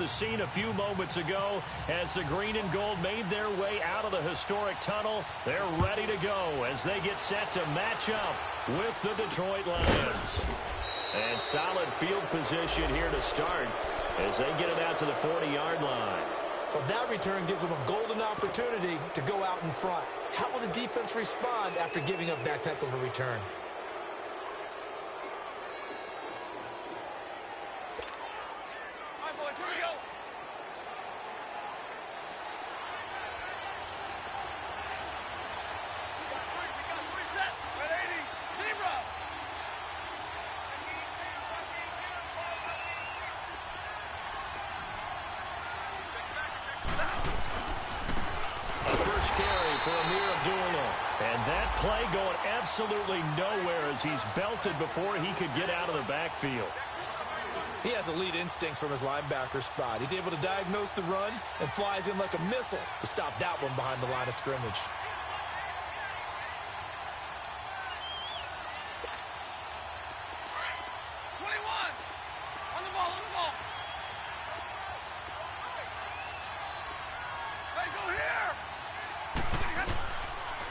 the scene a few moments ago as the green and gold made their way out of the historic tunnel. They're ready to go as they get set to match up with the Detroit Lions. And solid field position here to start as they get it out to the 40-yard line. Well, that return gives them a golden opportunity to go out in front. How will the defense respond after giving up that type of a return? All right, boys, here we go. We got three sets. 180. Zero. A first carry for Amir Abdullah. And that play going absolutely nowhere as he's belted before he could get out of the backfield. He has elite instincts from his linebacker spot. He's able to diagnose the run and flies in like a missile to stop that one behind the line of scrimmage.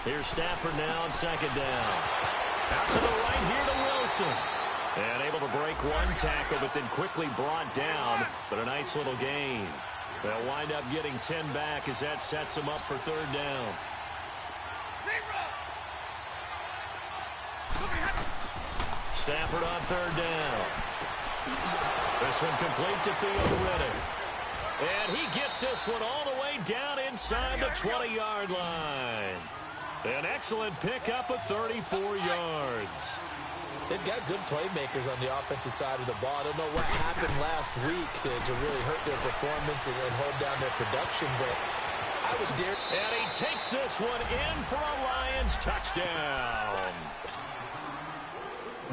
Here's Stafford now on second down. Out to the right here to Wilson. And able to break one tackle, but then quickly brought down. But a nice little gain. They'll wind up getting 10 back as that sets them up for third down. Stafford on third down. This one complete to Theo. And he gets this one all the way down inside the 20-yard line. An excellent pickup of 34 yards. They've got good playmakers on the offensive side of the ball. I don't know what happened last week to really hurt their performance and hold down their production, but I would dare. And he takes this one in for a Lions touchdown.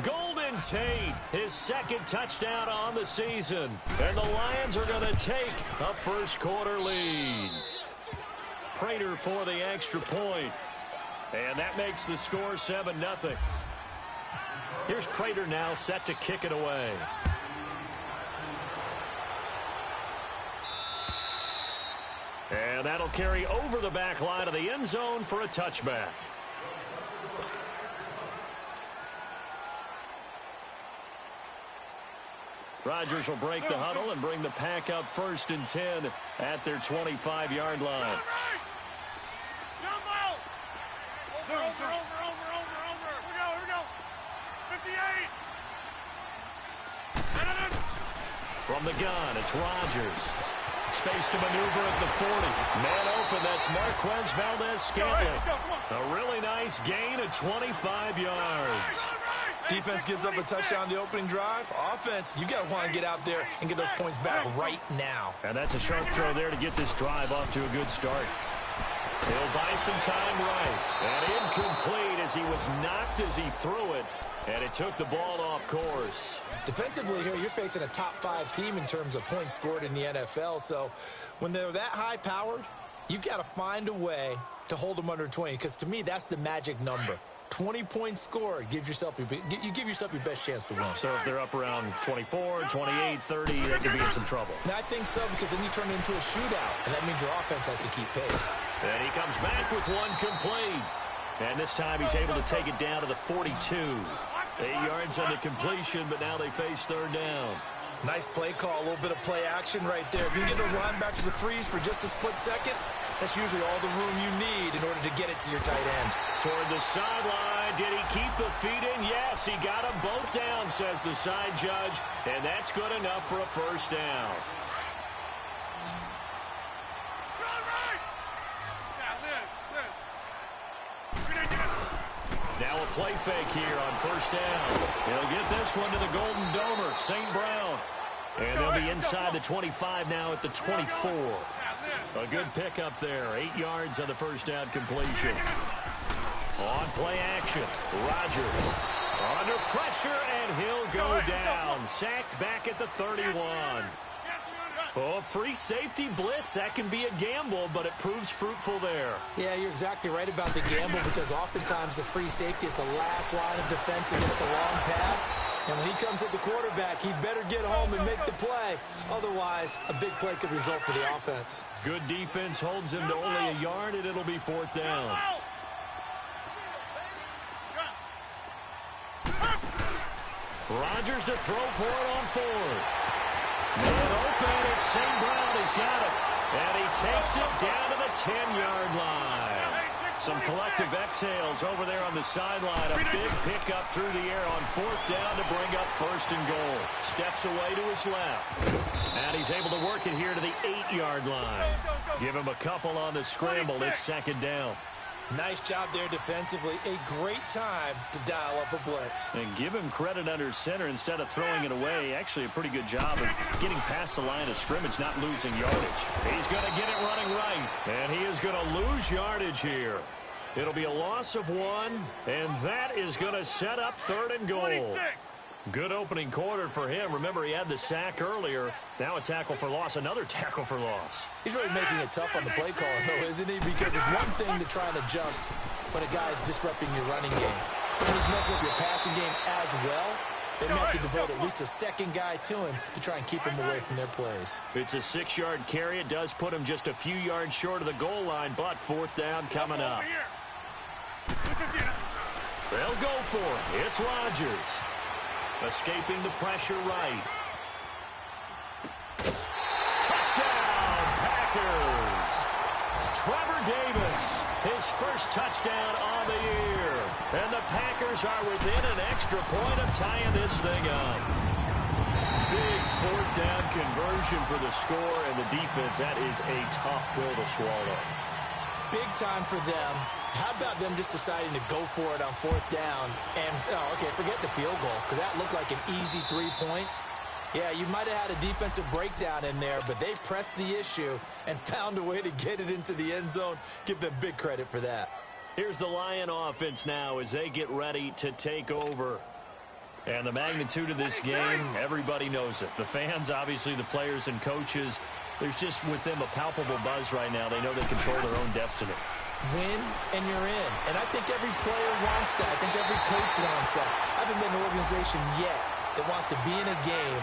Golden Tate, his second touchdown on the season. And the Lions are going to take a first-quarter lead. Prater for the extra point. And that makes the score 7-0. Here's Prater now set to kick it away. And that'll carry over the back line of the end zone for a touchback. Rodgers will break the huddle and bring the pack up 1st and 10 at their 25-yard line. From the gun, it's Rodgers. Space to maneuver at the 40. Man open, that's Marquez Valdez-Scantling. A really nice gain of 25 yards. Defense gives up a touchdown the opening drive. Offense, you got to want to get out there and get those points back right now. And that's a sharp throw there to get this drive off to a good start. He'll buy some time right. And incomplete as he was knocked as he threw it. And it took the ball off course. Defensively here, you're facing a top-5 team in terms of points scored in the NFL. So when they're that high-powered, you've got to find a way to hold them under 20. Because to me, that's the magic number. 20 points scored gives yourself you give yourself your best chance to win. So if they're up around 24, 28, 30, they could be in some trouble. And I think so, because then you turn it into a shootout, and that means your offense has to keep pace. And he comes back with one complete. And this time he's able to take it down to the 42. 8 yards on the completion, but now they face third down. Nice play call, a little bit of play action right there. If you can get those linebackers to freeze for just a split second, that's usually all the room you need in order to get it to your tight end. Toward the sideline, did he keep the feet in? Yes, he got them both down, says the side judge, and that's good enough for a first down. Now a play fake here on first down. He'll get this one to the Golden Domer, St. Brown. And they'll be inside the 25 now at the 24. A good pickup there. 8 yards on the first down completion. On play action, Rodgers under pressure, and he'll go down. Sacked back at the 31. Oh, free safety blitz. That can be a gamble, but it proves fruitful there. Yeah, you're exactly right about the gamble because oftentimes the free safety is the last line of defense against a long pass. And when he comes at the quarterback, he'd better get home and make the play. Otherwise, a big play could result for the offense. Good defense holds him to only a yard, and it'll be 4th down. Rodgers to throw for it on 4th. Man open, it's St. Brown. He's got it. And he takes it down to the 10-yard line. Some collective exhales over there on the sideline. A big pickup through the air on 4th down to bring up 1st and goal. Steps away to his left. And he's able to work it here to the 8-yard line. Give him a couple on the scramble. It's 2nd down. Nice job there defensively. A great time to dial up a blitz. And give him credit under center instead of throwing it away. Actually, a pretty good job of getting past the line of scrimmage, not losing yardage. He's going to get it running right. And he is going to lose yardage here. It'll be a loss of 1, and that is going to set up 3rd and goal. 26. Good opening quarter for him. Remember, he had the sack earlier. Now a tackle for loss, another tackle for loss. He's really making it tough on the play caller, though, isn't he? Because it's one thing to try and adjust when a guy is disrupting your running game. When he's messing up your passing game as well, they may have to devote at least a second guy to him to try and keep him away from their plays. It's a 6-yard carry. It does put him just a few yards short of the goal line, but 4th down coming up. They'll go for it. It's Rodgers. Escaping the pressure right. Touchdown, Packers. Trevor Davis, his first touchdown on the year. And the Packers are within an extra point of tying this thing up. Big 4th down conversion for the score, and the defense, that is a tough pill to swallow. Big time for them. How about them just deciding to go for it on 4th down? And, okay, forget the field goal, because that looked like an easy 3 points. Yeah, you might have had a defensive breakdown in there, but they pressed the issue and found a way to get it into the end zone. Give them big credit for that. Here's the Lion offense now as they get ready to take over. And the magnitude of this game, everybody knows it. The fans, obviously the players and coaches, there's just with them a palpable buzz right now. They know they control their own destiny. Win, and you're in. And I think every player wants that. I think every coach wants that. I haven't been an organization yet that wants to be in a game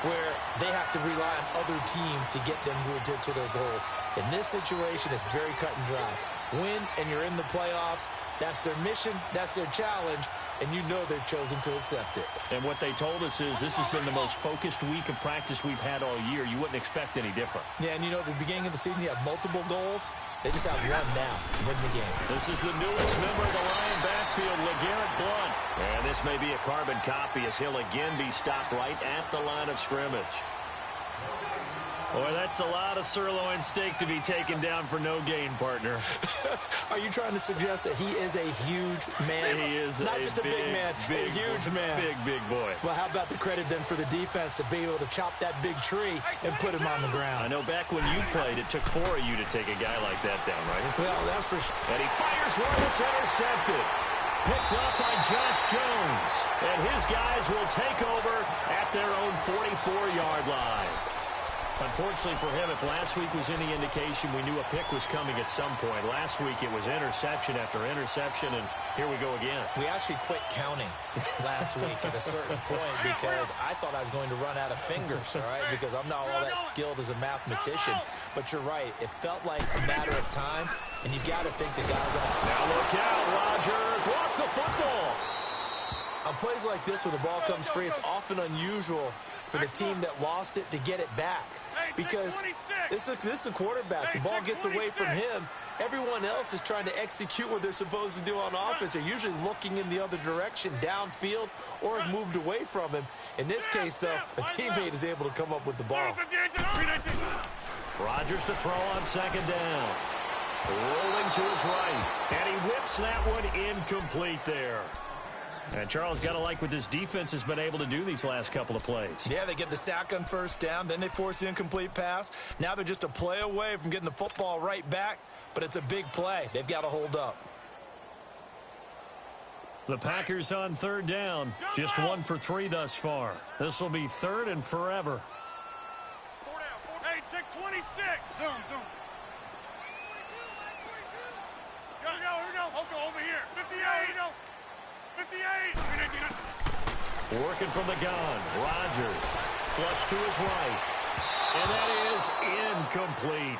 where they have to rely on other teams to get them to their goals. In this situation, it's very cut and dry. Win, and you're in the playoffs. That's their mission. That's their challenge. And you know they've chosen to accept it. And what they told us is this has been the most focused week of practice we've had all year. You wouldn't expect any different. Yeah, and you know, at the beginning of the season, you have multiple goals. They just have one now, win the game. This is the newest member of the Lion backfield, LeGarrette Blount. And this may be a carbon copy as he'll again be stopped right at the line of scrimmage. Boy, that's a lot of sirloin steak to be taken down for no gain, partner. Are you trying to suggest that he is a huge man? He is not just a big man, a huge man. Big boy. Well, how about the credit then for the defense to be able to chop that big tree and put him on the ground? I know back when you played, it took 4 of you to take a guy like that down, right? Well, that's for sure. And he fires one that's intercepted. Picked up by Josh Jones. And his guys will take over at their own 44-yard line. Unfortunately for him, if last week was any indication, we knew a pick was coming at some point. Last week it was interception after interception, and here we go again. We actually quit counting last week at a certain point because I thought I was going to run out of fingers, all right, because I'm not all that skilled as a mathematician. But you're right. It felt like a matter of time, and you've got to think the guys on. Now look out, Rodgers lost the football. On plays like this, when the ball comes free, it's often unusual for the team that lost it to get it back. Because this is a quarterback. The ball gets away from him. Everyone else is trying to execute what they're supposed to do on offense. They're usually looking in the other direction, downfield, or have moved away from him. In this case, though, a teammate is able to come up with the ball. Rodgers to throw on 2nd down. Rolling to his right. And he whips that one incomplete there. And Charles, got to like what this defense has been able to do these last couple of plays. Yeah, they get the sack on 1st down, then they force the incomplete pass. Now they're just a play away from getting the football right back, but it's a big play. They've got to hold up. The Packers on 3rd down, just 1 for 3 thus far. This will be 3rd and forever. Hey, Line 26. Zoom. Go. Here we go. Over here. 58. Here we go. 58. Working from the gun. Rodgers. Flush to his right. And that is incomplete.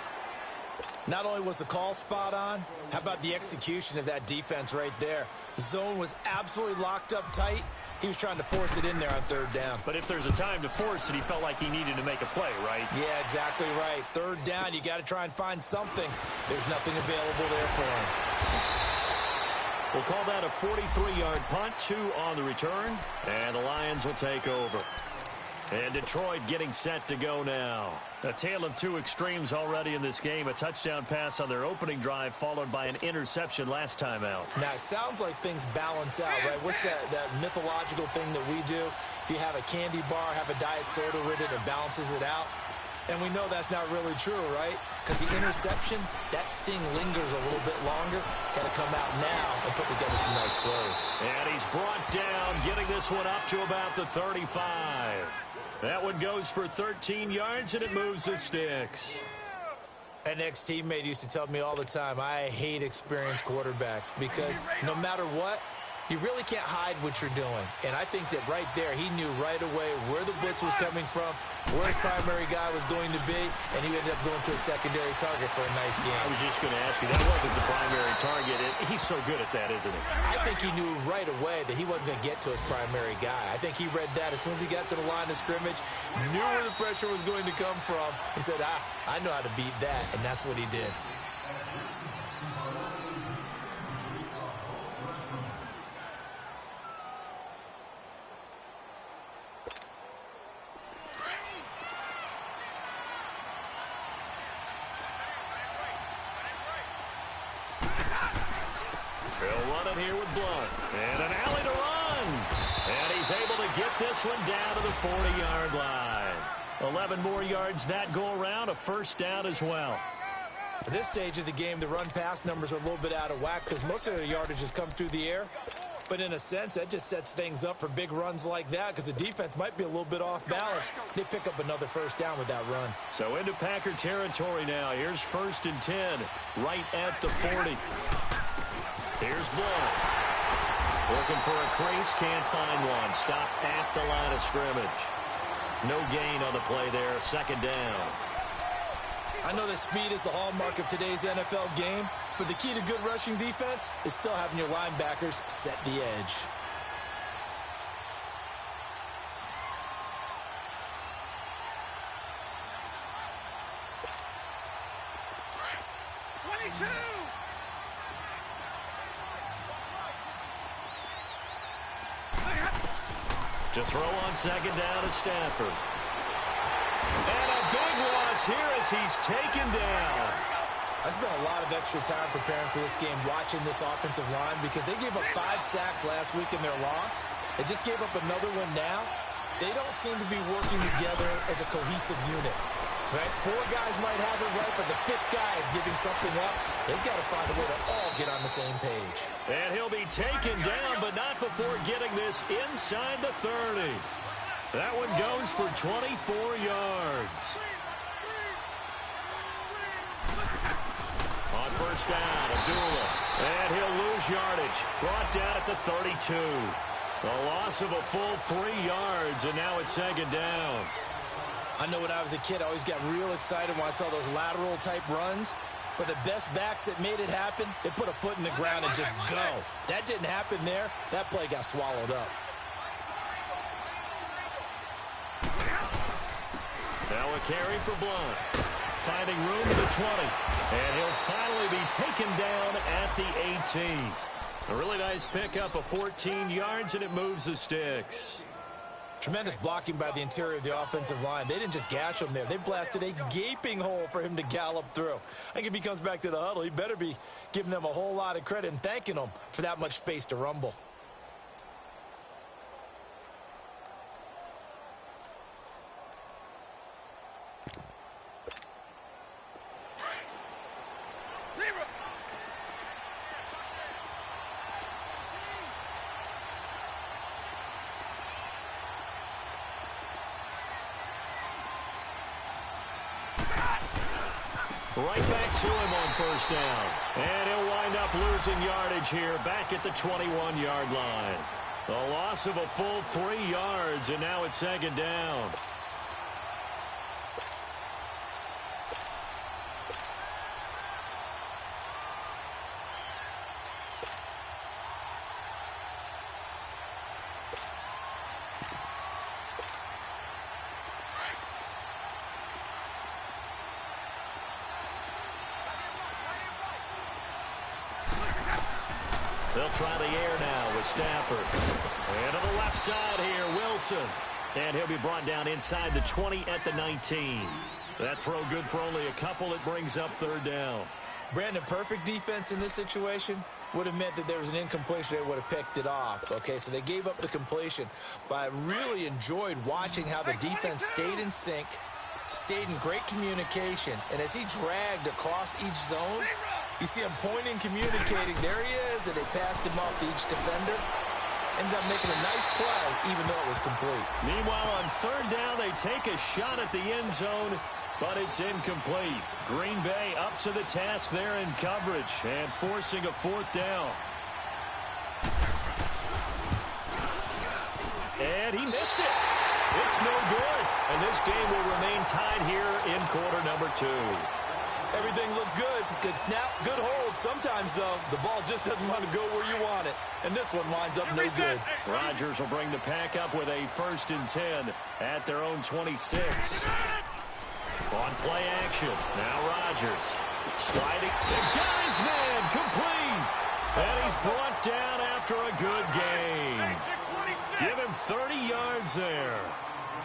Not only was the call spot on, how about the execution of that defense right there? The zone was absolutely locked up tight. He was trying to force it in there on third down. But if there's a time to force it, he felt like he needed to make a play, right? Yeah, exactly right. Third down, you got to try and find something. There's nothing available there for him. We'll call that a 43-yard punt, 2 on the return, and the Lions will take over. And Detroit getting set to go now. A tale of two extremes already in this game. A touchdown pass on their opening drive, followed by an interception last time out. Now, it sounds like things balance out, right? What's that mythological thing that we do? If you have a candy bar, have a diet soda with it, it balances it out. And we know that's not really true, right? Because the interception, that sting lingers a little bit longer. Got to come out now and put together some nice plays. And he's brought down, getting this one up to about the 35. That one goes for 13 yards, and it moves the sticks. An ex-teammate used to tell me all the time, I hate experienced quarterbacks because no matter what, you really can't hide what you're doing. And I think that right there, he knew right away where the blitz was coming from, where his primary guy was going to be, and he ended up going to a secondary target for a nice game. I was just going to ask you, that wasn't the primary target. He's so good at that, isn't he? I think he knew right away that he wasn't going to get to his primary guy. I think he read that as soon as he got to the line of scrimmage, knew where the pressure was going to come from, and said, I know how to beat that, and that's what he did. They'll run it here with Blunt. And an alley to run. And he's able to get this one down to the 40-yard line. 11 more yards that go around, a first down as well. At this stage of the game, the run-pass numbers are a little bit out of whack because most of the yardage has come through the air. But in a sense, that just sets things up for big runs like that because the defense might be a little bit off balance. They pick up another first down with that run. So into Packer territory now. Here's 1st and 10, right at the 40. Here's Blunt. Looking for a crease, can't find one. Stopped at the line of scrimmage. No gain on the play there, 2nd down. I know that speed is the hallmark of today's NFL game, but the key to good rushing defense is still having your linebackers set the edge. To throw on 2nd down to Stafford. And a big loss here as he's taken down. I spent a lot of extra time preparing for this game watching this offensive line because they gave up 5 sacks last week in their loss. They just gave up another one now. They don't seem to be working together as a cohesive unit. Right? 4 guys might have it right, but the 5th guy is giving something up. They've got to find a way to all get on the same page. And he'll be taken down, but not before getting this inside the 30. That one goes for 24 yards. On 1st down, Abdullah. And he'll lose yardage. Brought down at the 32. A loss of a full 3 yards, and now it's 2nd down. I know when I was a kid, I always got real excited when I saw those lateral-type runs. But the best backs that made it happen, they put a foot in the ground and just go. That didn't happen there. That play got swallowed up. Now a carry for Blunt. Finding room to the 20. And he'll finally be taken down at the 18. A really nice pickup of 14 yards, and it moves the sticks. Tremendous blocking by the interior of the offensive line. They didn't just gash him there. They blasted a gaping hole for him to gallop through. I think if he comes back to the huddle, he better be giving them a whole lot of credit and thanking them for that much space to rumble. Right back to him on first down. And he'll wind up losing yardage here back at the 21-yard line. A loss of a full 3 yards, and now it's second down. They'll try the air now with Stafford. And to the left side here, Wilson. And he'll be brought down inside the 20 at the 19. That throw good for only a couple. It brings up third down. Brandon, perfect defense in this situation would have meant that there was an incompletion. They would have picked it off. Okay, so they gave up the completion. But I really enjoyed watching how the defense stayed in sync, stayed in great communication. And as he dragged across each zone, you see him pointing, communicating. There he is, and they passed him off to each defender. Ended up making a nice play, even though it was complete. Meanwhile, on third down, they take a shot at the end zone, but it's incomplete. Green Bay up to the task there in coverage and forcing a fourth down. And he missed it. It's no good. And this game will remain tied here in quarter number 2. Everything looked good. Good snap, good hold. Sometimes, though, the ball just doesn't want to go where you want it. And this one winds up no good. Rodgers will bring the pack up with a 1st and 10 at their own 26. On play action. Now Rodgers. Sliding. The guy's man complete. And he's brought down after a good game. Give him 30 yards there.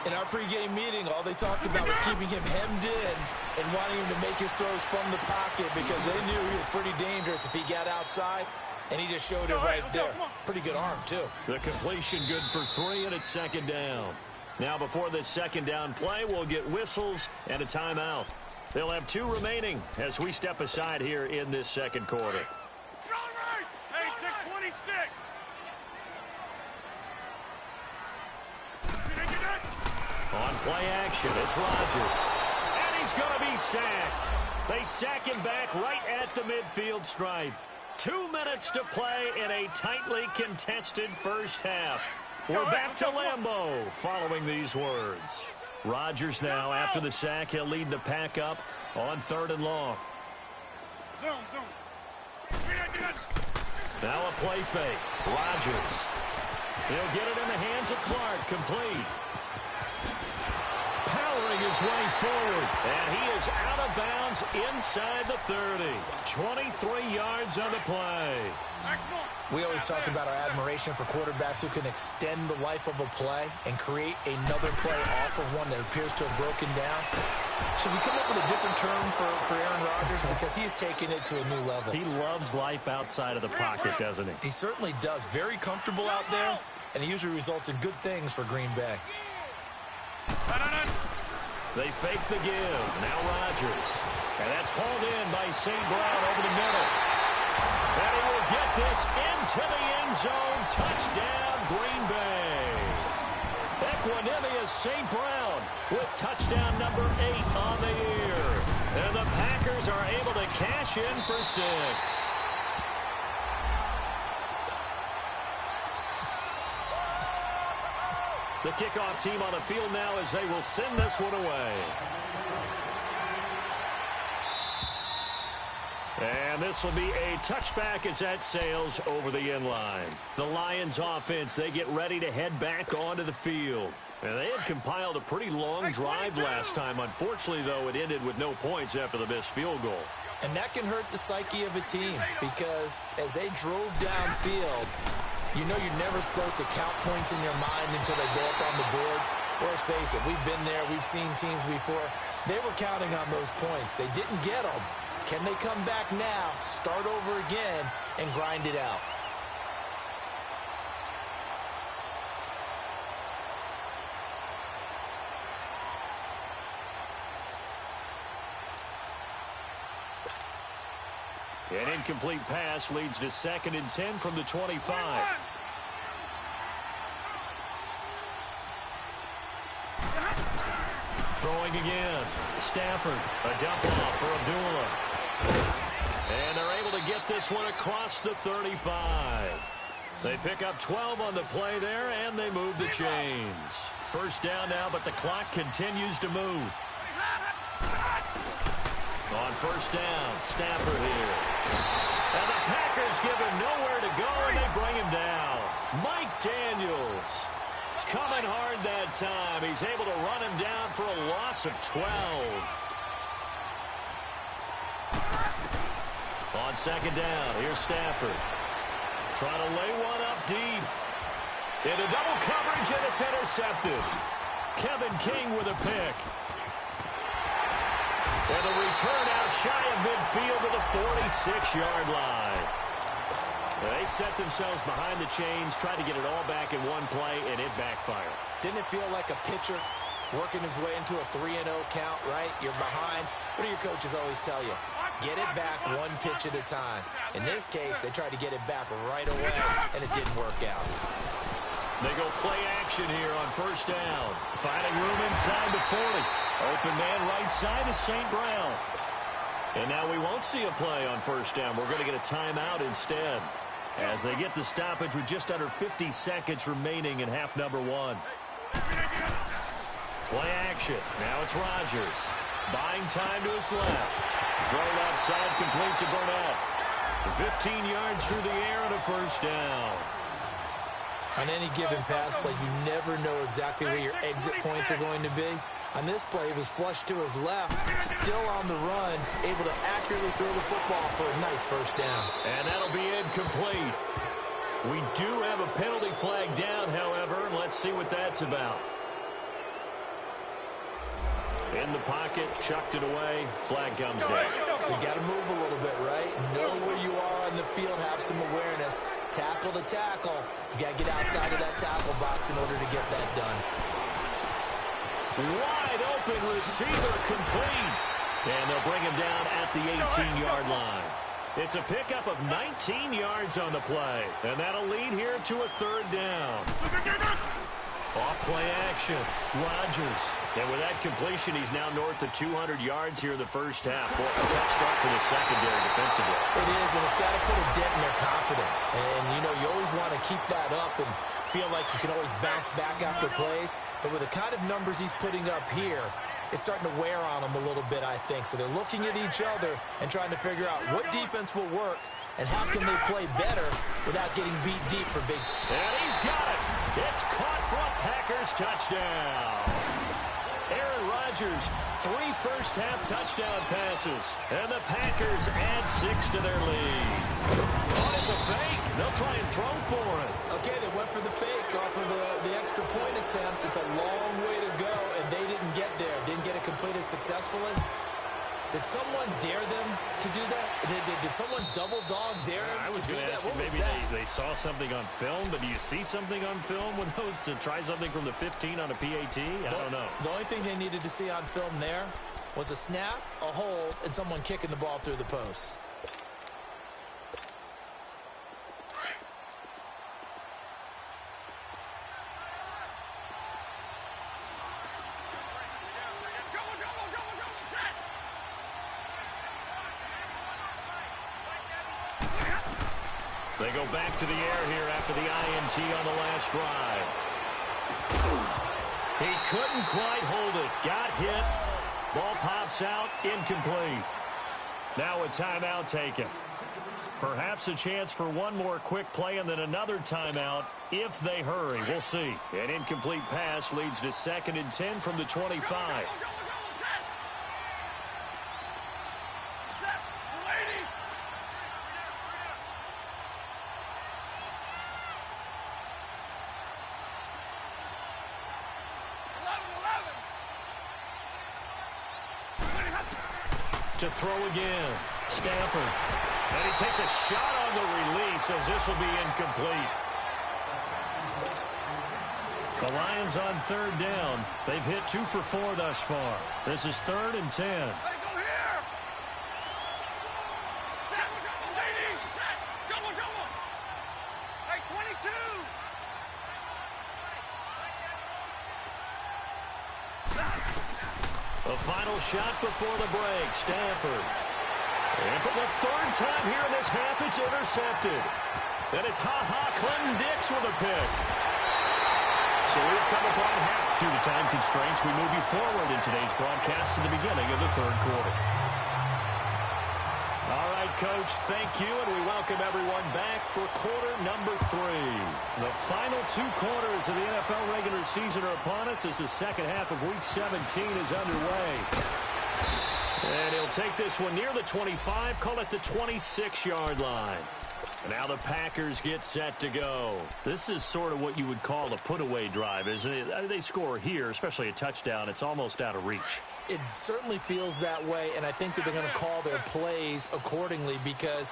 In our pregame meeting, all they talked about was keeping him hemmed in and wanting him to make his throws from the pocket because they knew he was pretty dangerous if he got outside, and he just showed it right there. Pretty good arm, too. The completion good for 3, and it's second down. Now, before this second down play, we'll get whistles and a timeout. They'll have 2 remaining as we step aside here in this second quarter. On play action, it's Rodgers. And he's going to be sacked. They sack him back right at the midfield stripe. 2 minutes to play in a tightly contested first half. We're back to Lambeau following these words. Rodgers now, after the sack, he'll lead the pack up on 3rd and long. Now a play fake. Rodgers. He'll get it in the hands of Clark, complete. Powering his way forward, and he is out of bounds inside the 30. 23 yards on the play. We always talk about our admiration for quarterbacks who can extend the life of a play and create another play off of one that appears to have broken down. Should we come up with a different term for Aaron Rodgers? Because he's taken it to a new level. He loves life outside of the pocket, doesn't he? He certainly does. Very comfortable out there, and it usually results in good things for Green Bay. They fake the give. Now Rodgers. And that's hauled in by St. Brown over the middle. And he will get this into the end zone. Touchdown, Green Bay. Equanimous St. Brown with touchdown number 8 on the year. And the Packers are able to cash in for 6. The kickoff team on the field now as they will send this one away. And this will be a touchback as that sails over the end line. The Lions offense, they get ready to head back onto the field. And they had compiled a pretty long drive last time. Unfortunately, though, it ended with no points after the missed field goal. And that can hurt the psyche of a team because as they drove downfield, you know you're never supposed to count points in your mind until they go up on the board. Well, let's face it, we've been there. We've seen teams before. They were counting on those points. They didn't get them. Can they come back now, start over again, and grind it out? An incomplete pass leads to 2nd and 10 from the 25. Throwing again. Stafford. A dump off for Abdullah. And they're able to get this one across the 35. They pick up 12 on the play there, and they move the chains. First down now, but the clock continues to move. On first down, Stafford here. And the Packers give him nowhere to go, and they bring him down. Mike Daniels coming hard that time. He's able to run him down for a loss of 12. On second down, here's Stafford. Trying to lay one up deep. Into double coverage, and it's intercepted. Kevin King with a pick. And the return out shy of midfield to the 46-yard line. They set themselves behind the chains, tried to get it all back in one play, and it backfired. Didn't it feel like a pitcher working his way into a 3-0 count, right? You're behind. What do your coaches always tell you? Get it back one pitch at a time. In this case, they tried to get it back right away, and it didn't work out. They go play action here on first down. Finding room inside the 40. Open man right side is St. Brown. And now we won't see a play on first down. We're going to get a timeout instead, as they get the stoppage with just under 50 seconds remaining in half number one. Play action. Now it's Rodgers. Buying time to his left. Thrown outside, complete to Burnett. 15 yards through the air and a first down. On any given pass play, you never know exactly where your exit points are going to be. On this play, he was flushed to his left, still on the run, able to accurately throw the football for a nice first down. And that'll be incomplete. We do have a penalty flag down, however, and let's see what that's about. In the pocket, chucked it away, flag comes down. So you got to move a little bit, right? Know where you are on the field, have some awareness. Tackle to tackle. You got to get outside of that tackle box in order to get that done. Wide open receiver complete. And they'll bring him down at the 18-yard line. It's a pickup of 19 yards on the play. And that'll lead here to a third down. Off play action. Rodgers. And with that completion, he's now north of 200 yards here in the first half. Boy, a tough start for the secondary defensively. It is, and it's got to put a dent in their confidence. And, you know, you always want to keep that up and feel like you can always bounce back after plays. But with the kind of numbers he's putting up here, it's starting to wear on them a little bit, I think. So they're looking at each other and trying to figure out what defense will work and how can they play better without getting beat deep for big. And he's got it. It's caught for a Packers touchdown. Aaron Rodgers, 3 first-half touchdown passes. And the Packers add 6 to their lead. Oh, it's a fake. They'll try and throw for it. Okay, they went for the fake off of the extra point attempt. It's a long way to go, and they didn't get there. Didn't get it completed successfully. Did someone dare them to do that? Did someone double dog dare them I was to do going to that? ask you, What was maybe that? they saw something on film, but do you see something on film with those to try something from the 15 on a PAT? I don't know. The only thing they needed to see on film there was a snap, a hold, and someone kicking the ball through the post. They go back to the air here after the INT on the last drive. He couldn't quite hold it. Got hit. Ball pops out. Incomplete. Now a timeout taken. Perhaps a chance for one more quick play and then another timeout if they hurry. We'll see. An incomplete pass leads to 2nd and 10 from the 25. To throw again. Stafford. And he takes a shot on the release as this will be incomplete. The Lions on 3rd down. They've hit 2 for 4 thus far. This is 3rd and 10. Hey, go here! Set! Lady! Set! Double! Hey, 22! A final shot before the break, Stanford. And for the third time here in this half, it's intercepted. And it's Clinton Dix with a pick. So we've come upon half. Due to time constraints, we move you forward in today's broadcast to the beginning of the third quarter. All right, Coach, thank you, and we welcome everyone back for quarter number 3. The final 2 quarters of the NFL regular season are upon us as the second half of Week 17 is underway. And he'll take this one near the 25, call it the 26-yard line. And now the Packers get set to go. This is sort of what you would call a put-away drive, isn't it? I mean, they score here, especially a touchdown. It's almost out of reach. It certainly feels that way, and I think that they're going to call their plays accordingly because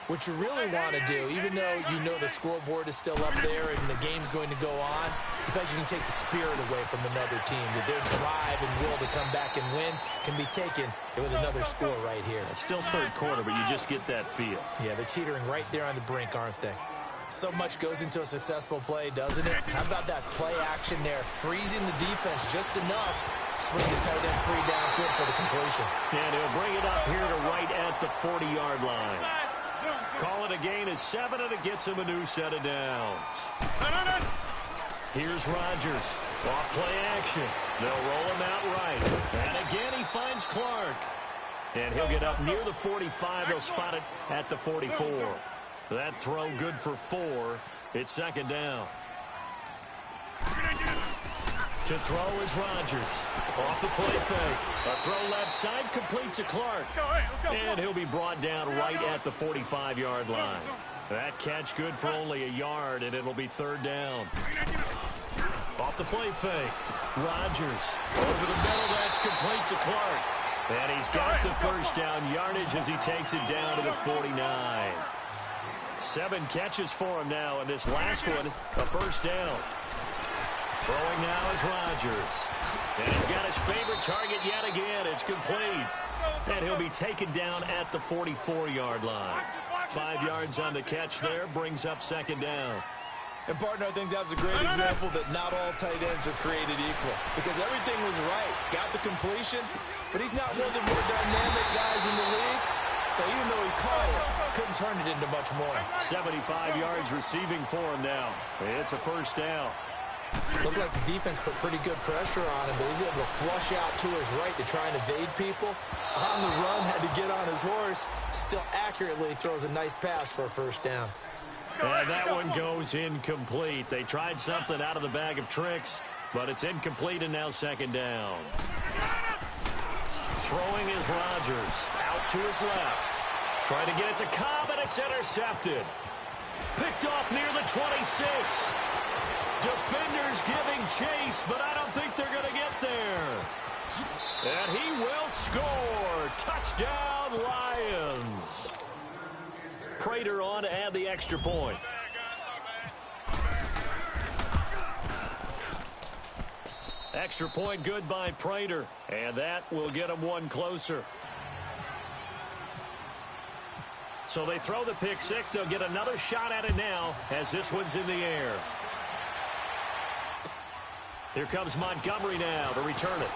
what you really want to do, even though you know the scoreboard is still up there and the game's going to go on, in fact, you can take the spirit away from another team. That their drive and will to come back and win can be taken with another score right here. It's still third quarter, but you just get that feel. Yeah, they're teetering right there on the brink, aren't they? So much goes into a successful play, doesn't it? How about that play action there, freezing the defense just enough, swing the tight end free downfield for the completion. And he'll bring it up here to right at the 40-yard line. Call it a gain of 7, and it gets him a new set of downs. Here's Rodgers. Off play action. They'll roll him out right. And again, he finds Clark. And he'll get up near the 45. They'll spot it at the 44. That throw good for 4. It's second down. To throw is Rodgers. Off the play fake. A throw left side, complete to Clark. And he'll be brought down right at the 45-yard line. That catch good for only a yard, and it'll be third down. Off the play fake. Rodgers. Over the middle, that's complete to Clark. And he's got the first down yardage as he takes it down to the 49. 7 catches for him now, and this last one, a first down. Throwing now is Rodgers. And he's got his favorite target yet again. It's complete. And he'll be taken down at the 44-yard line. 5 yards on the catch there, brings up second down. And, partner, I think that was a great example that not all tight ends are created equal. Because everything was right. Got the completion, but he's not one of the more dynamic guys in the league. So even though he caught it, couldn't turn it into much more. 75 yards receiving for him now. It's a first down. Looked like the defense put pretty good pressure on him, but he's able to flush out to his right to try and evade people. On the run, had to get on his horse. Still accurately throws a nice pass for a first down. And that one goes incomplete. They tried something out of the bag of tricks, but it's incomplete and now second down. Throwing is Rodgers. Out to his left. Trying to get it to Cobb, and it's intercepted. Picked off near the 26. Defenders giving chase, but I don't think they're going to get there. And he will score. Touchdown, Lions. Prater on to add the extra point. Extra point good by Prater, and that will get him one closer. So they throw the pick six. They'll get another shot at it now as this one's in the air. Here comes Montgomery now to return it.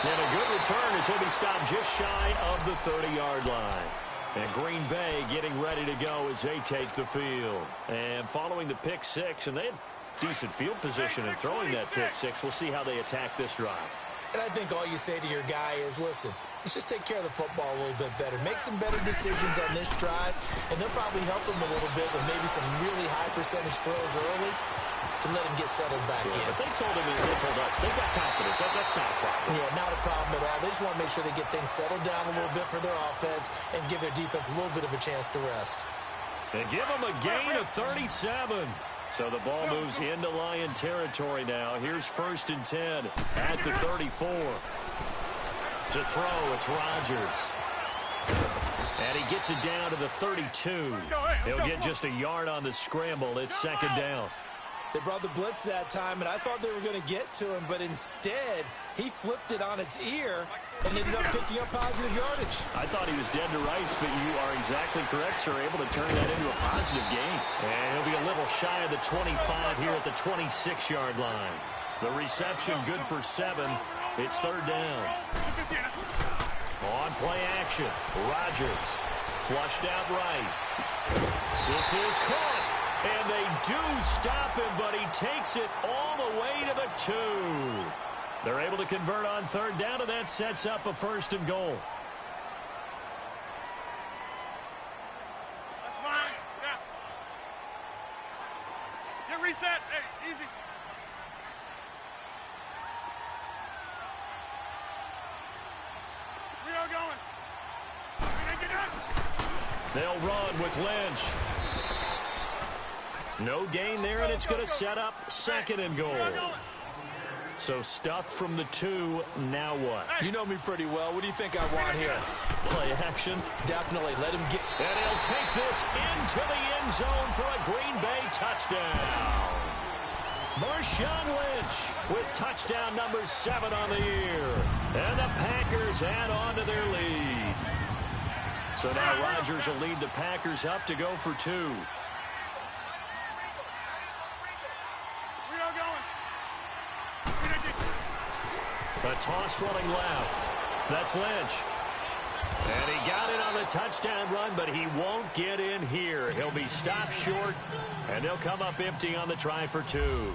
And a good return as he'll be stopped just shy of the 30-yard line. And Green Bay getting ready to go as they take the field. And following the pick six, and they have decent field position in throwing that pick six. We'll see how they attack this drive. And I think all you say to your guy is, listen, let's just take care of the football a little bit better. Make some better decisions on this drive, and they'll probably help him a little bit with maybe some really high percentage throws early to let him get settled back in. But they told him, they told us, they've got confidence. That's not a problem. Yeah, not a problem at all. They just want to make sure they get things settled down a little bit for their offense and give their defense a little bit of a chance to rest. And give them a gain of 37. So the ball moves into Lion territory now. Here's 1st and 10 at the 34. To throw, it's Rodgers. And he gets it down to the 32. He'll get just a yard on the scramble. It's second down. They brought the blitz that time, and I thought they were going to get to him, but instead, he flipped it on its ear and ended up picking up positive yardage. I thought he was dead to rights, but you are exactly correct, sir. Able to turn that into a positive gain. And he'll be a little shy of the 25 here at the 26-yard line. The reception good for 7, It's third down. On play action, Rodgers flushed out right. This is caught, and they do stop him, but he takes it all the way to the 2. They're able to convert on third down, and that sets up a 1st and goal. That's fine. Yeah. Get reset. Hey, easy. We are going. They'll run with Lynch. No gain there, and it's going to set up 2nd and goal. So stuffed from the 2, now what? You know me pretty well. What do you think I want here? Play action. Definitely. Let him get... And he'll take this into the end zone for a Green Bay touchdown. Marshawn Lynch with touchdown number 7 on the year. And the Packers add on to their lead. So now Rodgers will lead the Packers up to go for 2. A toss running left. That's Lynch. And he got it on the touchdown run, but he won't get in here. He'll be stopped short, and they'll come up empty on the try for 2.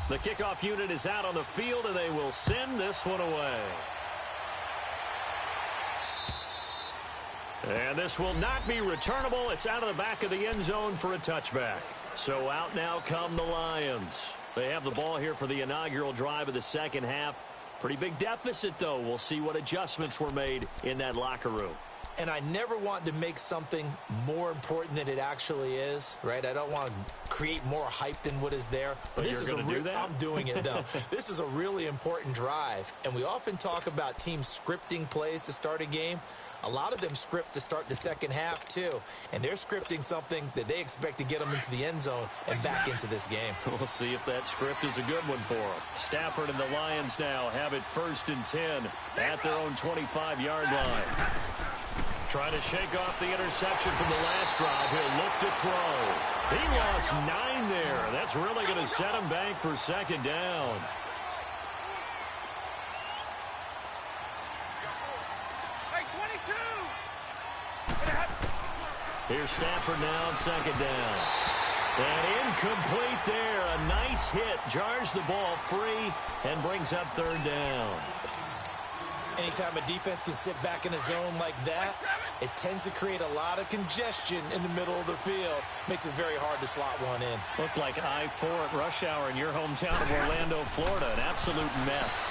The kickoff unit is out on the field, and they will send this one away. And this will not be returnable. It's out of the back of the end zone for a touchback. So out now come the Lions. They have the ball here for the inaugural drive of the second half. Pretty big deficit, though. We'll see what adjustments were made in that locker room. And I never want to make something more important than it actually is, right? I don't want to create more hype than what is there. But this is do that? I'm doing it, though. This is a really important drive. And we often talk about teams scripting plays to start a game. A lot of them script to start the second half, too. And they're scripting something that they expect to get them into the end zone and back into this game. We'll see if that script is a good one for them. Stafford and the Lions now have it 1st and 10 at their own 25-yard line. Trying to shake off the interception from the last drive. He'll look to throw. He lost 9 there. That's really going to set him back for 2nd down. Here's Stafford now on 2nd down. And incomplete there. A nice hit. Jars the ball free and brings up 3rd down. Anytime a defense can sit back in a zone like that, it tends to create a lot of congestion in the middle of the field. Makes it very hard to slot one in. Looked like I-4 at rush hour in your hometown of Orlando, Florida. An absolute mess.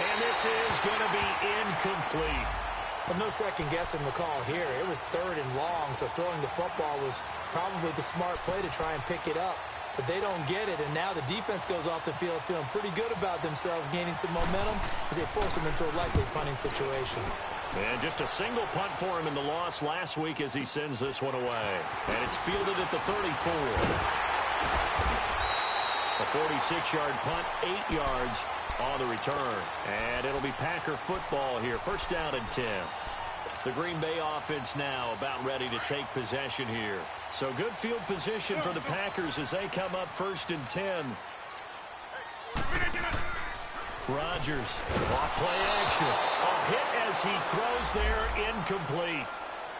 And this is going to be incomplete. Well, no second guessing the call here. It was 3rd and long, so throwing the football was probably the smart play to try and pick it up. But they don't get it, and now the defense goes off the field feeling pretty good about themselves, gaining some momentum as they force them into a likely punting situation. And just a single punt for him in the loss last week as he sends this one away. And it's fielded at the 34. A 46-yard punt, 8 yards on the return. And it'll be Packer football here. 1st down and 10. The Green Bay offense now about ready to take possession here. So good field position for the Packers as they come up 1st and 10. Rodgers, off play action. A hit as he throws there, incomplete.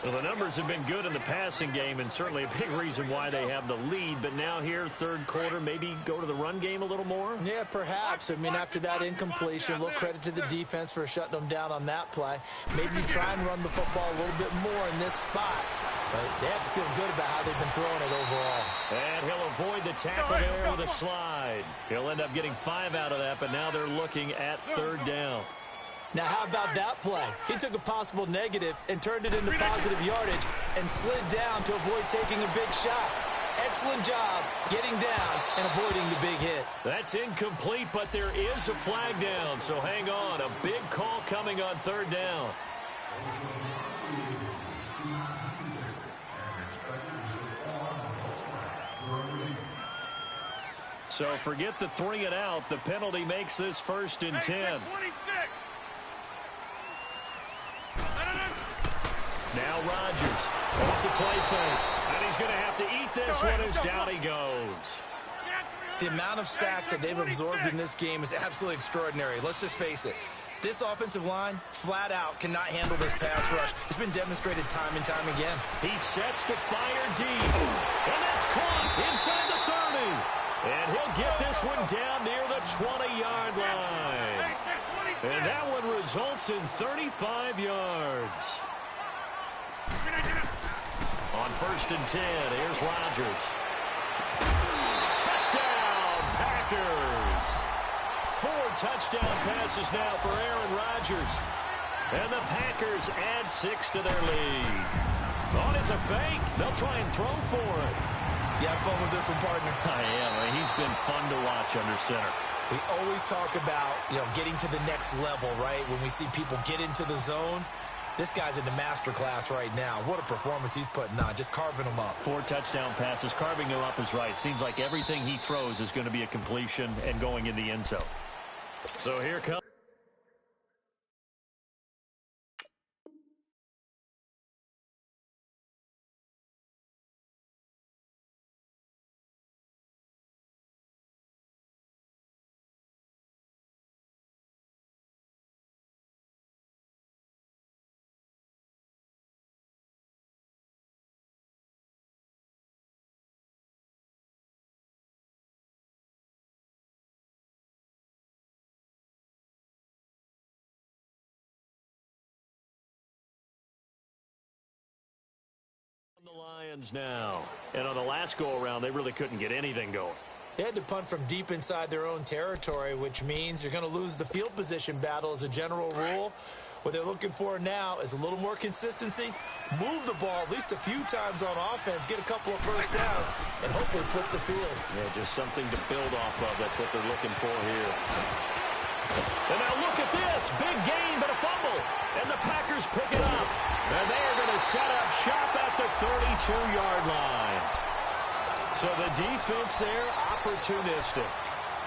Well, the numbers have been good in the passing game and certainly a big reason why they have the lead. But now here, 3rd quarter, maybe go to the run game a little more? Yeah, perhaps. I mean, after that incompletion, a little credit to the defense for shutting them down on that play. Maybe try and run the football a little bit more in this spot. But they have to feel good about how they've been throwing it overall. And he'll avoid the tackle there with a slide. He'll end up getting 5 out of that, but now they're looking at 3rd down. Now, how about that play? He took a possible negative and turned it into positive yardage and slid down to avoid taking a big shot. Excellent job getting down and avoiding the big hit. That's incomplete, but there is a flag down, so hang on. A big call coming on 3rd down. So forget the 3 and out. The penalty makes this 1st and 10. Now Rodgers off the play fake. And he's going to have to eat this one as down he goes. The amount of sacks that they've absorbed in this game is absolutely extraordinary. Let's just face it. This offensive line, flat out, cannot handle this pass rush. It's been demonstrated time and time again. He sets to fire deep. And that's caught inside the 30. And he'll get this one down near the 20-yard line. And that one results in 35 yards. On 1st and 10, here's Rodgers. Touchdown, Packers. 4 touchdown passes now for Aaron Rodgers. And the Packers add 6 to their lead. Oh, it's a fake. They'll try and throw for it. You have fun with this one, partner? I am. He's been fun to watch under center. We always talk about, getting to the next level, right? When we see people get into the zone. This guy's in the master class right now. What a performance he's putting on, just carving them up. 4 touchdown passes. Carving him up is right. Seems like everything he throws is going to be a completion and going in the end zone. So here comes. The Lions now. And on the last go-around, they really couldn't get anything going. They had to punt from deep inside their own territory, which means you're going to lose the field position battle as a general rule. What they're looking for now is a little more consistency, move the ball at least a few times on offense, get a couple of first downs, and hopefully flip the field. Yeah, just something to build off of. That's what they're looking for here. And now look at this. Big gain, but a fumble. And the Packers pick it up. And they are going to set up shop at the 32-yard line. So the defense there, opportunistic.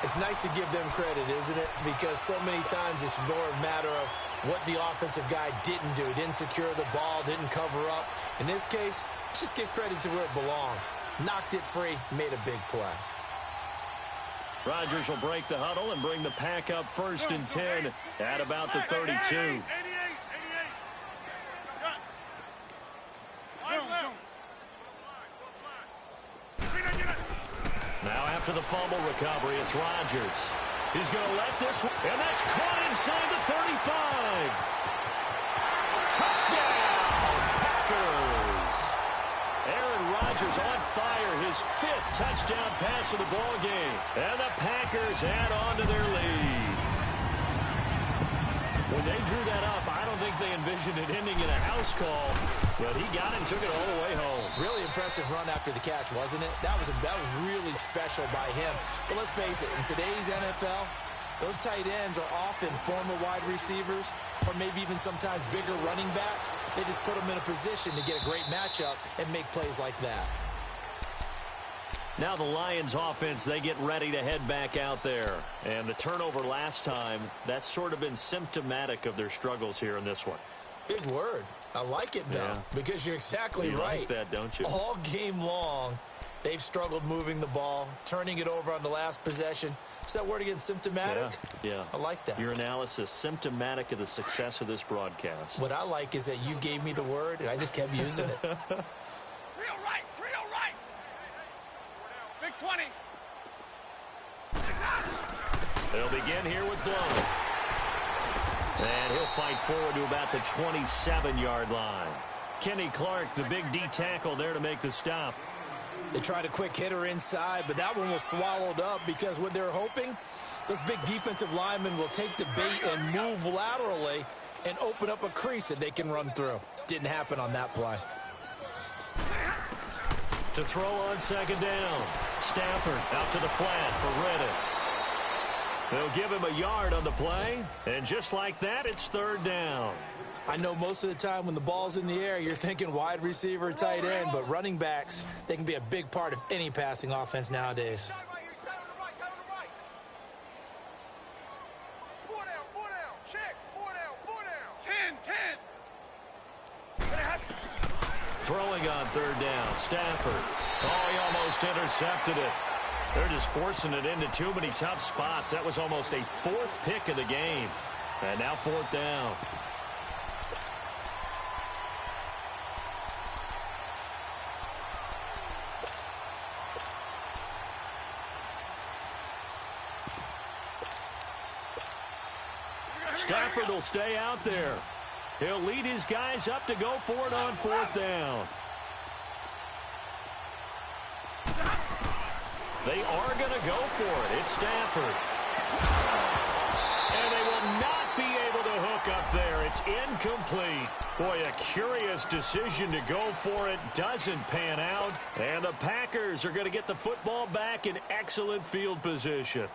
It's nice to give them credit, isn't it? Because so many times it's more a matter of what the offensive guy didn't do. He didn't secure the ball, didn't cover up. In this case, let's just give credit to where it belongs. Knocked it free, made a big play. Rodgers will break the huddle and bring the pack up 1st and 10 at about the 32. Now after the fumble recovery, it's Rodgers. He's going to let this one, and that's caught inside the 35. Touchdown, Packers. Aaron Rodgers on fire, his 5th touchdown pass of the ball game. And the Packers add on to their lead. When they drew that up, I don't think they envisioned it ending in a house call, but he got it and took it all the way home. Really impressive run after the catch, wasn't it? That was really special by him. But let's face it, in today's NFL, those tight ends are often former wide receivers or maybe even sometimes bigger running backs. They just put them in a position to get a great matchup and make plays like that. Now the Lions offense, they get ready to head back out there. And the turnover last time, that's sort of been symptomatic of their struggles here in this one. Big word. I like it, though, because you're exactly you right. Like that, don't you? All game long, they've struggled moving the ball, turning it over on the last possession. Is that word again, symptomatic? Yeah. I like that. Your analysis, symptomatic of the success of this broadcast. What I like is that you gave me the word, and I just kept using it. Trio right, trio right. Big 20. They'll begin here with Blow. And he'll fight forward to about the 27-yard line. Kenny Clark, the big D tackle there to make the stop. They tried a quick hitter inside, but that one was swallowed up because what they're hoping, those big defensive linemen will take the bait and move laterally and open up a crease that they can run through. Didn't happen on that play. To throw on 2nd down. Stafford out to the flat for Reddick. They'll give him a yard on the play, and just like that, it's 3rd down. I know most of the time when the ball's in the air, you're thinking wide receiver, tight end, but running backs, they can be a big part of any passing offense nowadays. Throwing on 3rd down, Stafford. Oh, he almost intercepted it. They're just forcing it into too many tough spots. That was almost a 4th pick of the game. And now 4th down. Stafford will stay out there. He'll lead his guys up to go for it on 4th down. They are going to go for it. It's Stafford. And they will not be able to hook up there. It's incomplete. Boy, a curious decision to go for it. Doesn't pan out. And the Packers are going to get the football back in excellent field position.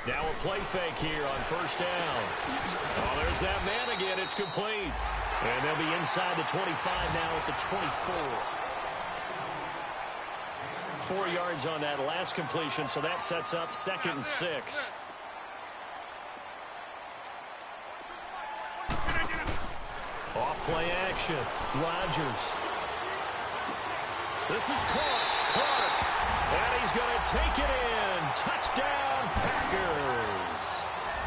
Now a play fake here on 1st down. Oh, there's that man again. It's complete. And they'll be inside the 25 now at the 24. 4 yards on that last completion, so that sets up 2nd and 6. Off play action. Rodgers. This is Clark. And he's going to take it in. Touchdown, Packers.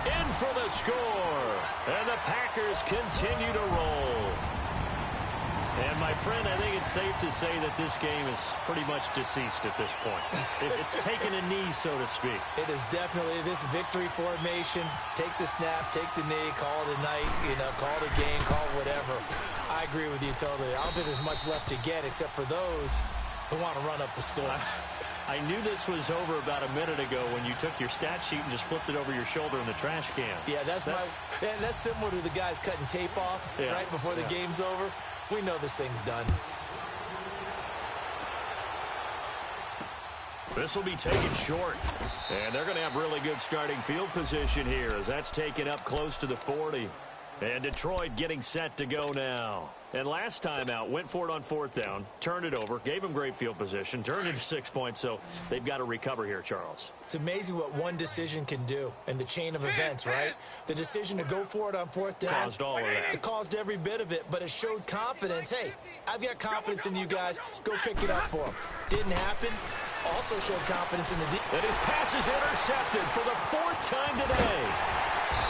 In for the score. And the Packers continue to roll. And, my friend, I think it's safe to say that this game is pretty much deceased at this point. It's taken a knee, so to speak. It is definitely this victory formation. Take the snap, take the knee, call it a night, call it a game, call it whatever. I agree with you totally. I don't think there's much left to get except for those who want to run up the score. I knew this was over about a minute ago when you took your stat sheet and just flipped it over your shoulder in the trash can. Yeah, that's similar to the guys cutting tape off right before the game's over. We know this thing's done. This will be taken short. And they're going to have really good starting field position here as that's taken up close to the 40. And Detroit getting set to go now. And last time out, went for it on 4th down, turned it over, gave them great field position, turned it to 6 points, so they've got to recover here, Charles. It's amazing what one decision can do in the chain of events, right? The decision to go for it on 4th down. Caused all of that. It caused every bit of it, but it showed confidence. Hey, I've got confidence in you guys. Go pick it up for them. Didn't happen. Also showed confidence in the deep. And his pass is intercepted for the 4th time today.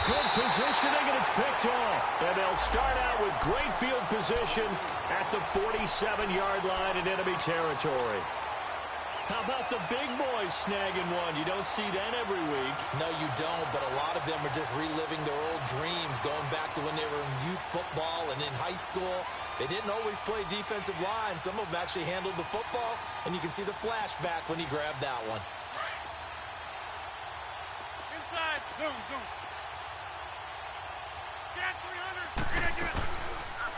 Good positioning, and it's picked off. And they'll start out with great field position at the 47-yard line in enemy territory. How about the big boys snagging one? You don't see that every week. No, you don't, but a lot of them are just reliving their old dreams, going back to when they were in youth football and in high school. They didn't always play defensive line. Some of them actually handled the football, and you can see the flashback when he grabbed that one. Inside, zoom.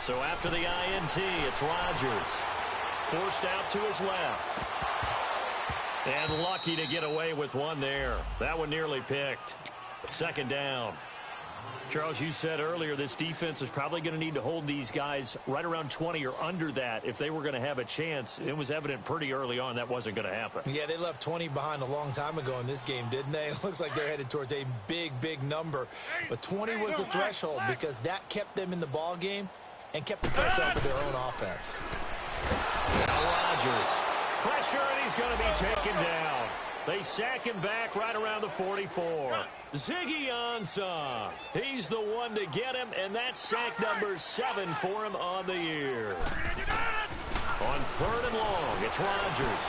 So after the INT, it's Rodgers. Forced out to his left. And lucky to get away with one there. That one nearly picked. 2nd down. Charles, you said earlier this defense is probably going to need to hold these guys right around 20 or under that if they were going to have a chance. It was evident pretty early on that wasn't going to happen. Yeah, they left 20 behind a long time ago in this game, didn't they? It looks like they're headed towards a big number. But 20 was the threshold because that kept them in the ball game and kept the pressure up with their own offense. Now Rodgers. Pressure, and he's going to be taken down. They sack him back right around the 44. Ziggy Ansah. He's the one to get him, and that's sack number 7 for him on the year. On 3rd and long, it's Rodgers.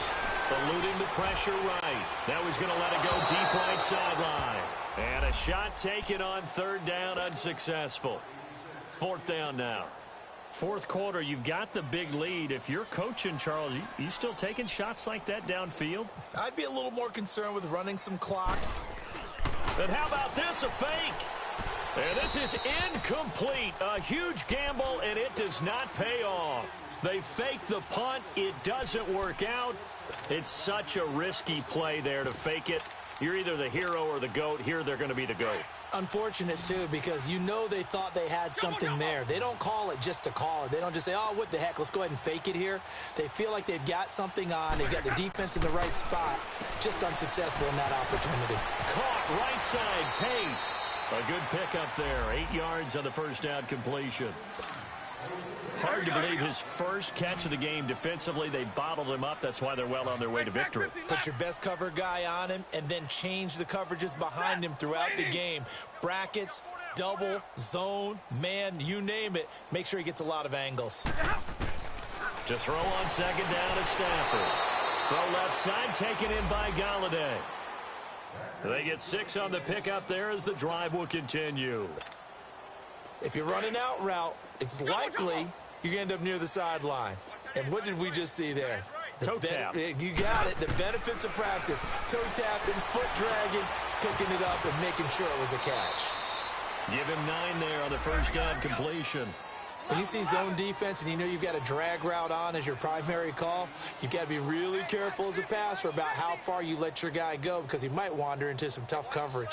Eluding the pressure right. Now he's going to let it go deep right sideline. And a shot taken on 3rd down, unsuccessful. 4th down now. 4th quarter, you've got the big lead. If you're coaching, Charles, you still taking shots like that downfield? I'd be a little more concerned with running some clock. And how about this, a fake? And this is incomplete. A huge gamble, and it does not pay off. They fake the punt. It doesn't work out. It's such a risky play there to fake it. You're either the hero or the GOAT. Here, they're going to be the GOAT. Unfortunate, too, because you know they thought they had something there. They don't call it just to call it. They don't just say, oh, what the heck, let's go ahead and fake it here. They feel like they've got something on. They've got the defense in the right spot. Just unsuccessful in that opportunity. Caught right side, Tate. A good pickup there. 8 yards on the first down completion. Hard to believe his first catch of the game defensively. They bottled him up. That's why they're well on their way to victory. Put your best cover guy on him and then change the coverages behind him throughout the game. Brackets, double, zone, man, you name it. Make sure he gets a lot of angles. To throw on second down is Stafford. Throw left side, taken in by Galladay. They get 6 on the pickup there as the drive will continue. If you're running out route, it's likely you're going to end up near the sideline. And what did we just see there? Toe tap. You got it. The benefits of practice. Toe tapping, foot dragging, picking it up, and making sure it was a catch. Give him 9 there on the first down completion. When you see zone defense and you know you've got a drag route on as your primary call, you've got to be really careful as a passer about how far you let your guy go because he might wander into some tough coverage.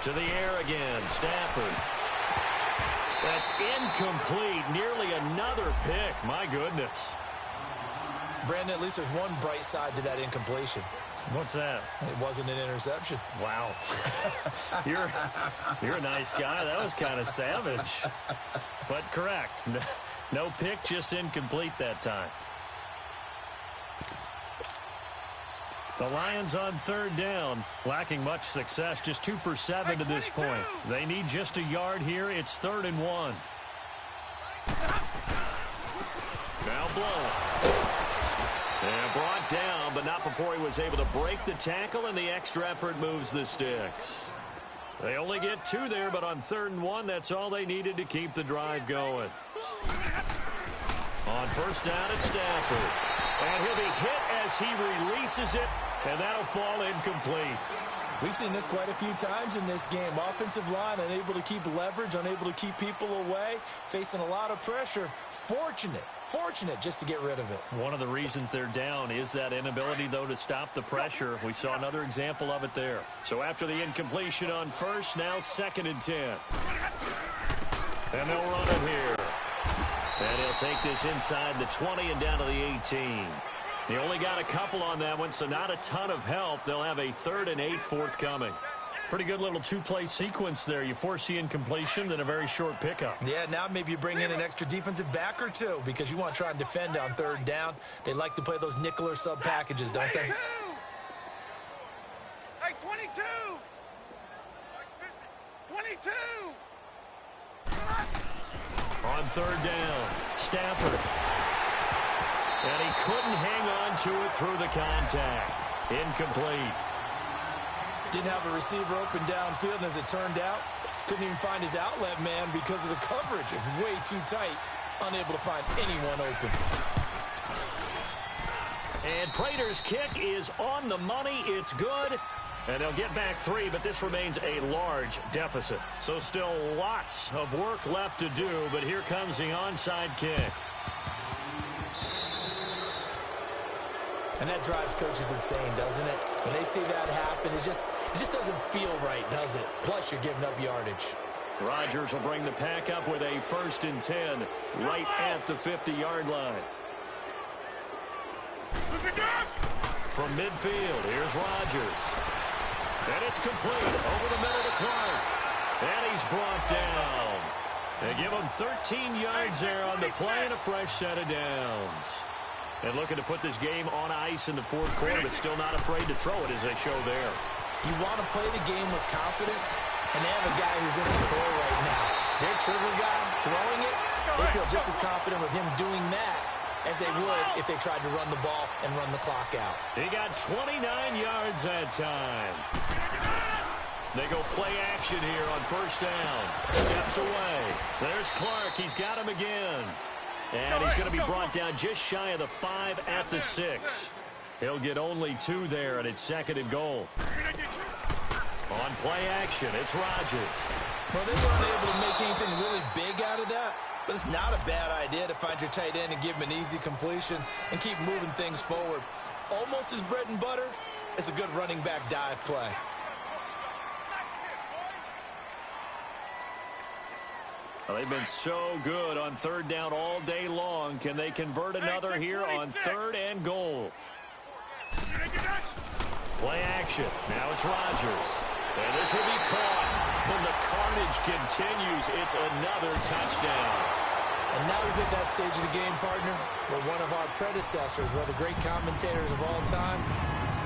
To the air again, Stafford. That's incomplete. Nearly another pick. My goodness. Brandon, at least there's one bright side to that incompletion. What's that? It wasn't an interception. Wow. You're a nice guy. That was kind of savage. But correct. No pick, just incomplete that time. The Lions on third down, lacking much success, just 2 for 7 to this point. They need just a yard here. It's 3rd and 1. Now blown. And brought down, but not before he was able to break the tackle, and the extra effort moves the sticks. They only get 2 there, but on 3rd and 1, that's all they needed to keep the drive going. On first down, it's Stafford. And he'll be hit as he releases it, and that'll fall incomplete. We've seen this quite a few times in this game. Offensive line unable to keep leverage, unable to keep people away, facing a lot of pressure. Fortunate just to get rid of it. One of the reasons they're down is that inability, though, to stop the pressure. We saw another example of it there. So after the incompletion on first, now 2nd and 10. And they'll run it here. And he'll take this inside the 20 and down to the 18. He only got a couple on that one, so not a ton of help. They'll have a 3rd and 8 forthcoming. Pretty good little 2-play sequence there. You force the incompletion, then a very short pickup. Yeah, now maybe you bring in an extra defensive back or 2 because you want to try and defend on 3rd down. They like to play those nickel or sub packages, don't they? Hey, 22! 22! On 3rd down, Stafford. And he couldn't hang on to it through the contact. Incomplete. Didn't have a receiver open downfield, and as it turned out, couldn't even find his outlet man because of the coverage. It was way too tight, unable to find anyone open. And Prater's kick is on the money. It's good. And they'll get back 3, but this remains a large deficit. So still lots of work left to do, but here comes the onside kick. And that drives coaches insane, doesn't it? When they see that happen, it just doesn't feel right, does it? Plus, you're giving up yardage. Rodgers will bring the pack up with a 1st and 10 right at the 50-yard line. From midfield, here's Rodgers. And it's complete over the middle to Clark. And he's brought down. They give him 13 yards there on the play and a fresh set of downs. And looking to put this game on ice in the 4th quarter, but still not afraid to throw it as they show there. You want to play the game with confidence, and they have a guy who's in control right now. Their trigger guy throwing it, they feel just as confident with him doing that as they would if they tried to run the ball and run the clock out. He got 29 yards that time. They go play action here on first down. Steps away. There's Clark. He's got him again. And he's going to be brought down just shy of the 5 at the 6. He'll get only 2 there, and it's 2nd and goal. On play action, it's Rodgers. Well, they weren't able to make anything really big out of that, but it's not a bad idea to find your tight end and give him an easy completion and keep moving things forward. Almost as bread and butter as a good running back dive play. Well, they've been so good on third down all day long. Can they convert another here on third and goal? Play action. Now it's Rodgers. And this will be caught. And the carnage continues. It's another touchdown. And now we've hit that stage of the game, partner, where one of our predecessors, one of the great commentators of all time,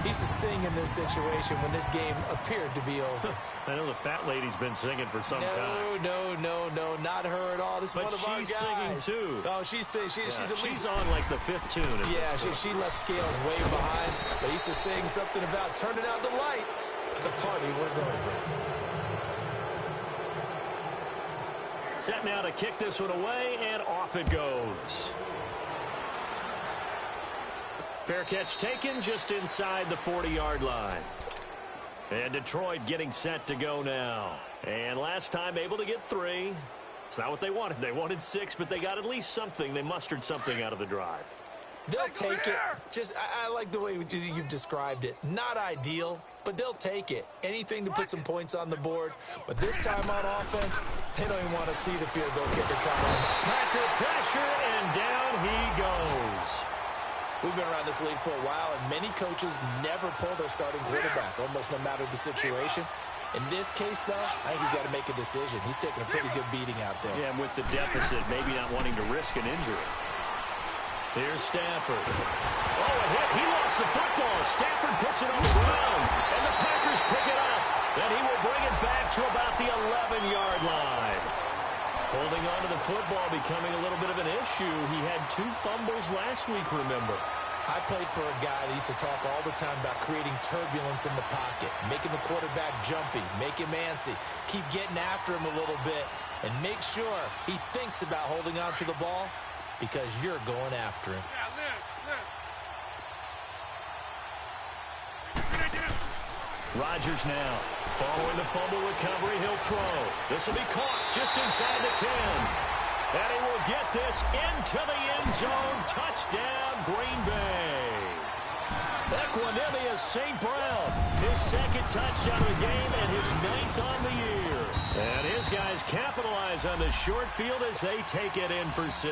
he used to sing in this situation when this game appeared to be over. I know the fat lady's been singing for some time. No, not her at all. This is one of our guys. But she's singing, too. Oh, she's singing. She's on, like, the fifth tune. Yeah, she left Scales way behind. But he used to sing something about turning out the lights. The party was over. Set now to kick this one away, and off it goes. Fair catch taken just inside the 40-yard line. And Detroit getting set to go now. And last time able to get 3. It's not what they wanted. They wanted 6, but they got at least something. They mustered something out of the drive. They'll take it. I like the way you've described it. Not ideal, but they'll take it. Anything to put some points on the board. But this time on offense, they don't even want to see the field goal kicker try. Packer pressure, and down he goes. We've been around this league for a while, and many coaches never pull their starting quarterback, almost no matter the situation. In this case, though, I think he's got to make a decision. He's taking a pretty good beating out there. Yeah, and with the deficit, maybe not wanting to risk an injury. Here's Stafford. Oh, a hit. He lost the football. Stafford puts it on the ground, and the Packers pick it up. Then he will bring it back to about the 11-yard line. Holding on to the football becoming a little bit of an issue. He had 2 fumbles last week, remember. I played for a guy that used to talk all the time about creating turbulence in the pocket, making the quarterback jumpy, make him antsy, keep getting after him a little bit, and make sure he thinks about holding on to the ball because you're going after him. Rodgers now. Following the fumble recovery, he'll throw. This will be caught just inside the 10. And he will get this into the end zone. Touchdown, Green Bay. Equanimous St. Brown. His second touchdown of the game and his 9th on the year. And his guys capitalize on the short field as they take it in for 6.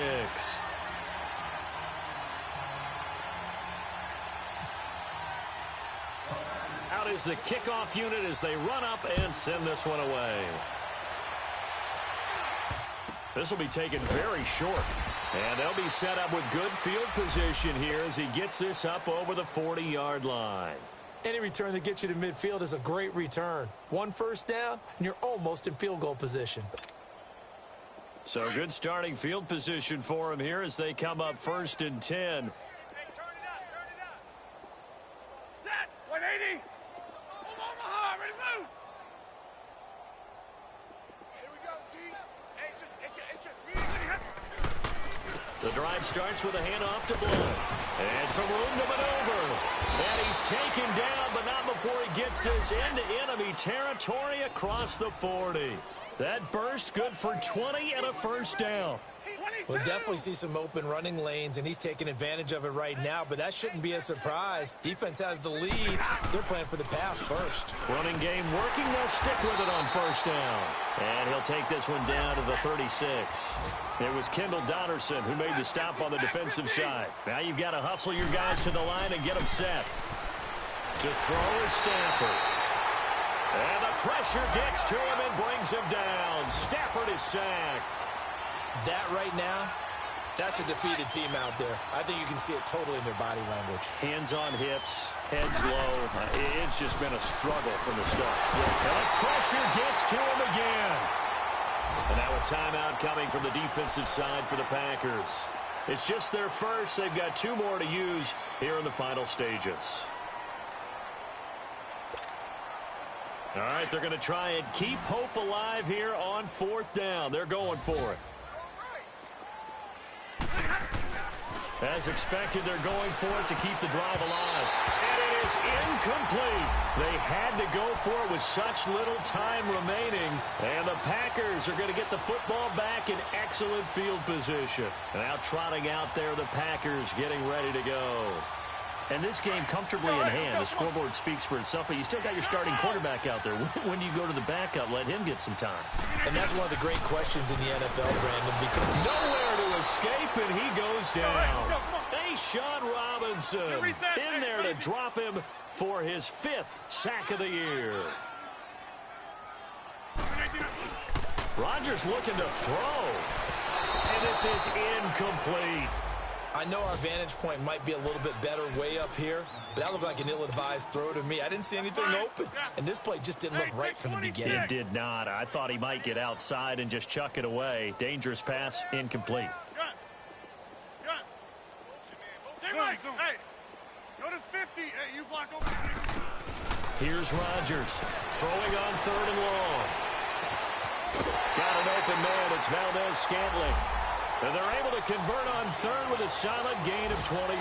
Out is the kickoff unit as they run up and send this one away. This will be taken very short. And they'll be set up with good field position here as he gets this up over the 40-yard line. Any return that gets you to midfield is a great return. 1 first down, and you're almost in field goal position. So good starting field position for him here as they come up 1st and 10. Hey, turn it up. Set, 180. Omaha, ready to move. Here we go, D. Hey, it's just me. The drive starts with a handoff to Blunt. And some room to maneuver. And he's taken down, but not before he gets this into enemy territory across the 40. That burst good for 20 and a first down. We'll definitely see some open running lanes, and he's taking advantage of it right now, but that shouldn't be a surprise. Defense has the lead. They're playing for the pass first. Running game working. They'll stick with it on first down. And he'll take this one down to the 36. It was Kendall Donnerson who made the stop on the defensive side. Now you've got to hustle your guys to the line and get them set. To throw is Stafford. And the pressure gets to him and brings him down. Stafford is sacked. That right now, that's a defeated team out there. I think you can see it totally in their body language. Hands on hips, heads low. It's just been a struggle from the start. And the pressure gets to him again. And now a timeout coming from the defensive side for the Packers. It's just their first. They've got 2 more to use here in the final stages. All right, they're going to try and keep hope alive here on 4th down. They're going for it. As expected, they're going for it to keep the drive alive. And it is incomplete. They had to go for it with such little time remaining. And the Packers are going to get the football back in excellent field position. Now trotting out there, the Packers getting ready to go. And this game comfortably in hand. The scoreboard speaks for itself, but you still got your starting quarterback out there. When do you go to the backup? Let him get some time. And that's one of the great questions in the NFL, Brandon, because nowhere to escape, and he goes down. Hey, Sean Robinson in there to drop him for his 5th sack of the year. Rodgers looking to throw. And this is incomplete. I know our vantage point might be a little bit better way up here, but that looked like an ill-advised throw to me. I didn't see anything open, and this play just didn't look right from the beginning. It did not. I thought he might get outside and just chuck it away. Dangerous pass, incomplete. Hey, go to 50. Hey, you block over. Here's Rodgers throwing on 3rd and long. Got an open man. It's Valdez-Scantling. And they're able to convert on 3rd with a solid gain of 23.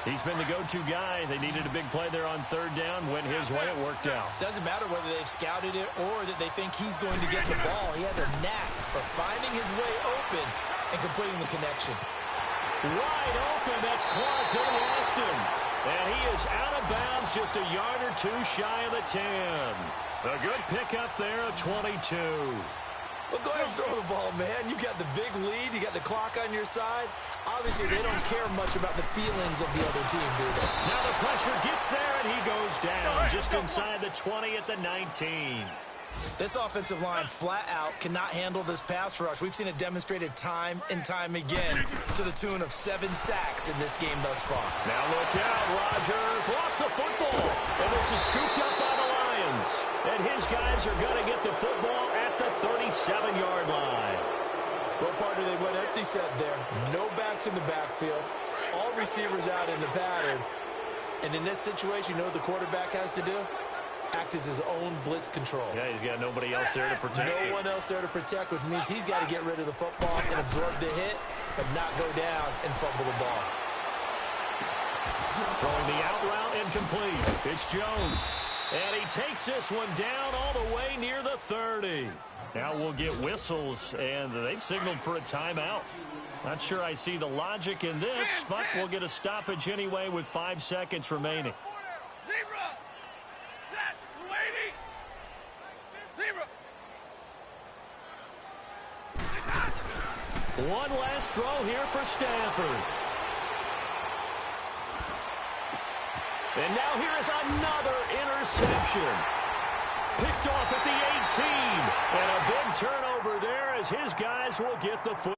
He's been the go-to guy. They needed a big play there on 3rd down. Went his way. It worked out. Doesn't matter whether they've scouted it or that they think he's going to get the ball. He has a knack for finding his way open and completing the connection. Wide open. That's Clark. They lost him. And he is out of bounds, just a yard or 2 shy of the 10. A good pickup there at 22. Well, go ahead and throw the ball, man. You got the big lead. You got the clock on your side. Obviously, they don't care much about the feelings of the other team, do they? Now the pressure gets there, and he goes down just inside the 20 at the 19. This offensive line flat out cannot handle this pass rush. We've seen it demonstrated time and time again to the tune of 7 sacks in this game thus far. Now look out. Rodgers lost the football, and this is scooped up by the Lions. And his guys are going to get the football at the 37-yard line. Well, partner, they went empty set there. No backs in the backfield. All receivers out in the pattern. And in this situation, you know what the quarterback has to do? Act as his own blitz control. Yeah, he's got nobody else there to protect him. No one else there to protect, which means he's got to get rid of the football and absorb the hit, but not go down and fumble the ball. Throwing the out route incomplete. It's Jones. And he takes this one down all the way near the 30. Now we'll get whistles, and they've signaled for a timeout. Not sure I see the logic in this, but we'll get a stoppage anyway with 5 seconds remaining. One last throw here for Stafford. And now here is another interception. Picked off at the 18. And a big turnover there as his guys will get the football.